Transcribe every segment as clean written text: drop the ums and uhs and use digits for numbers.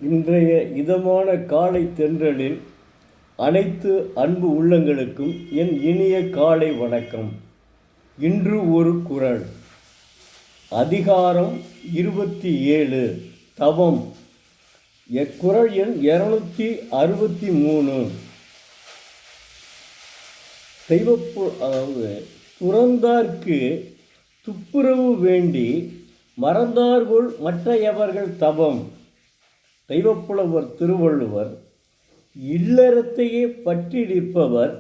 இன்றைய இதமான காலை தென்றலில் அனைத்து அன்பு உள்ளங்களுக்கும் என் இனிய காலை வணக்கம். இன்று ஒரு குறள். அதிகாரம் 27 தவம். குறள் எண் 263. அதாவது துறந்தார்க்கு துப்புரவு வேண்டி மறந்தார்கொள் மற்றையவர்கள் தவம். தெய்வப்புலவர் திருவள்ளுவர். இல்லறத்தையே பற்றி நிற்பவர்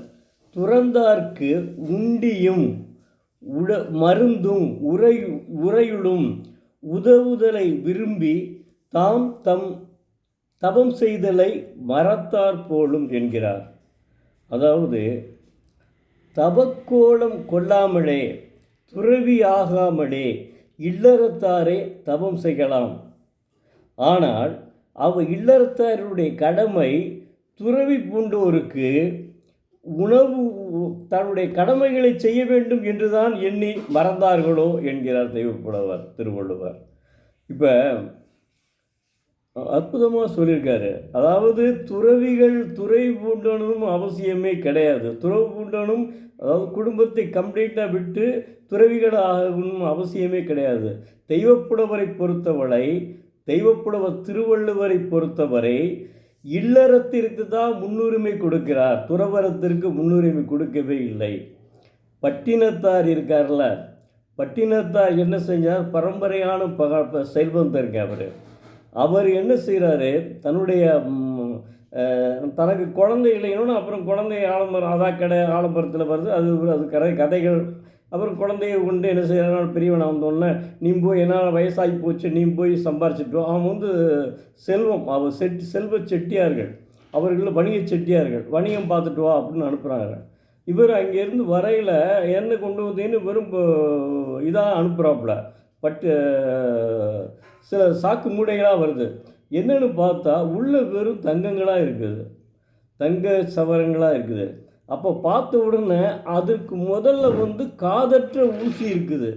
துறந்தார்க்கு உண்டியும் மருந்தும் உரையுளும் உதவுதலை விரும்பி தாம் தவம் செய்தலை மறத்தார் போலும் என்கிறார். அதாவது தவக்கோலம் கொள்ளாமலே துறவி ஆகாமலே இல்லறத்தாரே தவம் செய்யலாம். ஆனால் இல்லறத்தாருடைய கடமை துறவி பூண்டோருக்கு உணவு தன்னுடைய கடமைகளை செய்ய வேண்டும் என்றுதான் எண்ணி மறந்தார்களோ என்கிறார் தெய்வப்புலவர் திருவள்ளுவர். இப்போ அற்புதமாக சொல்லியிருக்காரு. அதாவது துறவிகள் துறை பூண்டனும் அவசியமே கிடையாது. துறவு பூண்டனும் அதாவது குடும்பத்தை கம்ப்ளீட்டாக விட்டு துறவிகள் ஆகணும் அவசியமே கிடையாது. தெய்வப்புலவரை பொறுத்தவரை தெய்வப்புலவர் திருவள்ளுவரை பொறுத்தவரை இல்லறத்திற்கு தான் முன்னுரிமை கொடுக்கிறார், துறவரத்திற்கு முன்னுரிமை கொடுக்கவே இல்லை. பட்டினத்தார் இருக்கார்ல, பட்டினத்தார் என்ன செஞ்சார்? பரம்பரையான செல்வந்தருங்க. அவர் என்ன செய்கிறாரு? தன்னுடைய தனக்கு குழந்தை இல்லைன்னு அப்புறம் குழந்தை ஆலமரம் ஆலமரத்தில் வருது. அது கதைகள். அப்புறம் குழந்தைய கொண்டு என்ன செய்யறான்? பெரியவன் வந்தோடனே நீ போய் என்னால் வயசாகி போச்சு, நீ போய் சம்பாரிச்சிட்டோம். அவன் செல்வம், அவர் செல்வ செட்டியார்கள், அவர்கள் வணிக செட்டியார்கள், வணிகம் பார்த்துட்டு வா அப்படின்னு அனுப்புகிறாங்க. இவர் அங்கேருந்து வரையில் என்ன கொண்டு வந்தேன்னு வெறும் இதாக அனுப்புகிறாப்புல. சில சாக்கு மூடைகளாக வருது. என்னென்னு பார்த்தா உள்ள வெறும் தங்கங்களாக இருக்குது, தங்க சவரங்களாக இருக்குது. அப்போ பார்த்த உடனே அதற்கு முதல்ல காதற்ற ஊசி இருக்குது.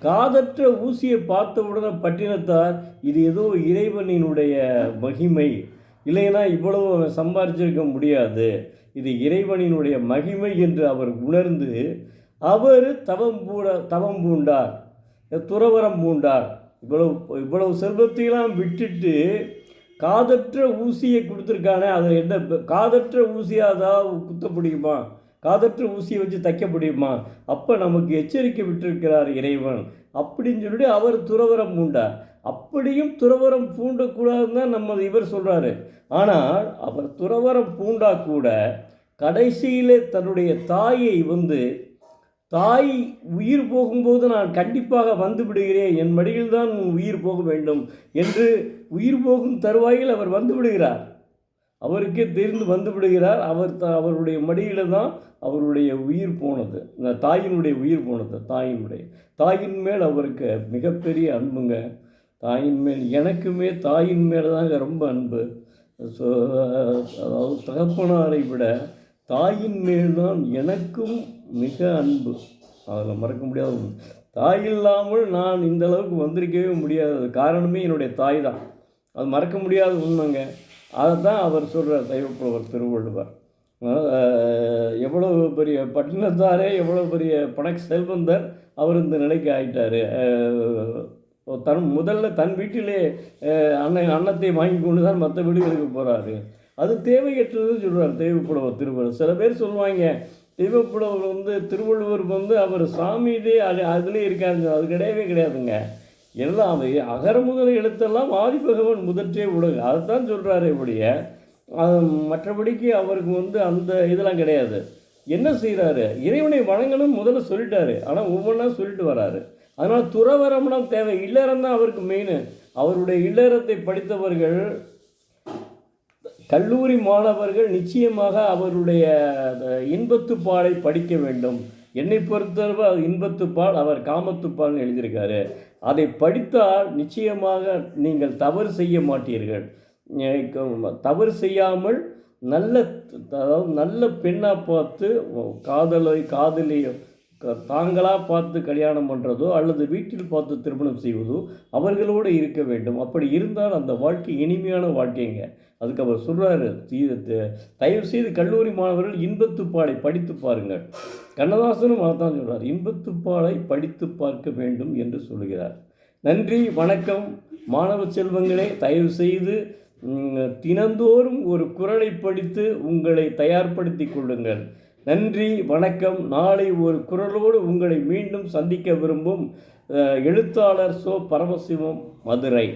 காதற்ற ஊசியை பார்த்த உடனே பட்டினத்தார் இது ஏதோ இறைவனினுடைய மகிமை, இல்லைன்னா இவ்வளவு சம்பாரிச்சிருக்க முடியாது, இது இறைவனினுடைய மகிமை என்று அவர் உணர்ந்து அவர் தவம் பூண்டார், துறவரம் பூண்டார். இவ்வளவு செல்வத்தையெல்லாம் விட்டுட்டு காதற்ற ஊசியை கொடுத்துருக்கானே, அதில் என்ன காதற்ற ஊசியாக அதாவது குத்த முடியுமா? காதற்ற ஊசியை வச்சு தைக்க முடியுமா? அப்போ நமக்கு எச்சரிக்கை விட்டிருக்கிறார் இறைவன் அப்படின்னு சொல்லிட்டு அவர் துறவரம் பூண்டார். அப்படியும் துறவரம் பூண்டக்கூடாதுன்னு தான் இவர் சொல்கிறாரு. ஆனால் அவர் துறவரம் பூண்டா கூட கடைசியிலே தன்னுடைய தாயை தாய் உயிர் போகும்போது நான் கண்டிப்பாக வந்து விடுகிறேன், என் மடியில் தான் உயிர் போக வேண்டும் என்று உயிர் போகும் தருவாயில் அவர் வந்து விடுகிறார். அவருக்கே தெரிந்து வந்து விடுகிறார். அவருடைய மடியில் தான் அவருடைய உயிர் போனது, தாயினுடைய உயிர் போனது. தாயின் மேல் அவருக்கு மிகப்பெரிய அன்புங்க. தாயின் மேல் எனக்குமே தாயின் மேல் தாங்க ரொம்ப அன்பு. அதாவது தகப்பனாரை விட தாயின் மேல் தான் எனக்கும் மிக அன்பு. அதில் மறக்க முடியாது. தாய் இல்லாமல் நான் இந்த அளவுக்கு வந்திருக்கவே முடியாது. காரணமே என்னுடைய தாய் தான். அது மறக்க முடியாத உண்மைங்க. அதை தான் அவர் சொல்கிறார் தெய்வப்புலவர் திருவள்ளுவர். எவ்வளோ பெரிய பட்டினத்தாரே, எவ்வளோ பெரிய செல்வந்தர் அவர் இந்த நிலைக்கு ஆகிட்டார். முதல்ல தன் வீட்டிலே அன்னத்தை வாங்கி கொண்டு தான் மற்ற வீடுகளுக்கு போகிறாரு. அது தேவையற்றதுன்னு சொல்கிறார் தெய்வப்புலவர் திருவள்ளுவர். சில பேர் சொல்லுவாங்க தெய்வப்புலவர் திருவள்ளுவர் அவர் சாமியிலே அதிலே இருக்காருங்க. அது கிடையவே கிடையாதுங்க. எல்லாம் அகர முதல் எழுத்தெல்லாம் ஆதிபகவன் முதற்றே உலகு, அதுதான் சொல்கிறாரு. இப்படிய மற்றபடிக்கு அவருக்கு அந்த இதெல்லாம் கிடையாது. என்ன செய்கிறாரு? இறைவனை வணங்கணும் முதல்ல சொல்லிட்டாரு. ஆனால் ஒவ்வொன்றா சொல்லிட்டு வராரு. அதனால் துறவரம்லாம் தேவை. இல்லறம் தான் அவருக்கு மெயின். அவருடைய இல்லறத்தை படித்தவர்கள், கல்லூரி மாணவர்கள் நிச்சயமாக அவருடைய இன்பத்துப்பாலை படிக்க வேண்டும். என்னை பொறுத்தளவு அது இன்பத்துப்பால், அவர் காமத்துப்பால்னு எழுதியிருக்காரு. அதை படித்தால் நிச்சயமாக நீங்கள் தவறு செய்ய மாட்டீர்கள். தவறு செய்யாமல் நல்ல பெண்ணாக பார்த்து காதலியை தாங்களாக பார்த்து கல்யாணம் பண்ணுறதோ அல்லது வீட்டில் பார்த்து திருமணம் செய்வதோ அவர்களோடு இருக்க வேண்டும். அப்படி இருந்தால் அந்த வாழ்க்கை இனிமையான வாழ்க்கைங்க. அதுக்கு அவர் சொல்கிறாரு, தயவுசெய்து கல்லூரி மாணவர்கள் இன்பத்துப்பாலை படித்து பாருங்கள். கண்ணதாசனும் அதைத்தான் சொல்கிறார், இன்பத்துப்பாலை படித்து பார்க்க வேண்டும் என்று சொல்கிறார். நன்றி, வணக்கம். மாணவ செல்வங்களே, தயவுசெய்து தினந்தோறும் ஒரு குறளை படித்து உங்களை தயார்படுத்தி கொள்ளுங்கள். நன்றி, வணக்கம். நாளை ஒரு குறளோடு உங்களை மீண்டும் சந்திக்க விரும்பும் எழுத்தாளர் சோ. பரமசிவம், மதுரை.